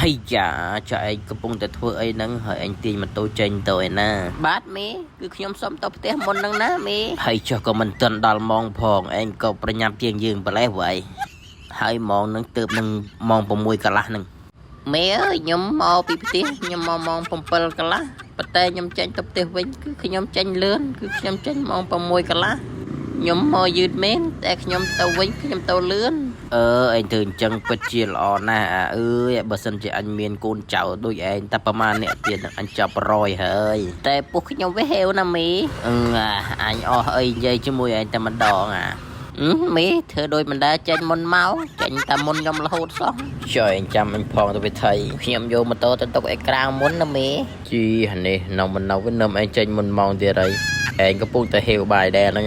hay chả anhកំពុងតែធ្វើអីហ្នឹងហើយអញទាញម៉ូតូចេញទៅឯណាបាទមេគឺខ្ញុំសុំទៅផ្ទះមុនហ្នឹងណាមេហើយចុះក៏មិនទាន់ដល់ម៉ោងផងឯងក៏ប្រញាប់ជាងយើងប្រឡេះវ៉ៃហើយម៉ោងហ្នឹងទើបនឹងម៉ោង6កន្លះហ្នឹងមេអើយខ្ញុំមកពីផ្ទះខ្ញុំមកម៉ោង7កន្លះប៉ុន្តែខ្ញុំចេញទៅផ្ទះវិញគឺខ្ញុំចេញលឿនគឺខ្ញុំចេញម៉ោង6កន្លះខ្ញុំមកយឺតមែនតែខ្ញុំទៅវិញខ្ញុំទៅលឿនអញធ្វើអញ្ចឹងពិតជាល្អណាស់អើយបើសិនជាអញមានកូនចៅដូចឯងតែប្រហែលអ្នកទៀតអញចាប់100ហើយតែពួកខ្ញុំវាហេវណាមីអញអស់អីនិយាយជាមួយឯងតែម្ដងមីធ្វើដូចមិនដែលចេញមុនមកចេញតែមុនខ្ញុំរហូតសោះជួយអញចាំអញផងទៅវិធីខ្ញុំយកម៉ូតូទៅទុកអេក្រៅមុនណាមីជីនេះនៅមិននៅវិញនឹមឯងចេញមុនម៉ោងទៀតហើយឯងកំពុងតែហេវបាយដែរហ្នឹង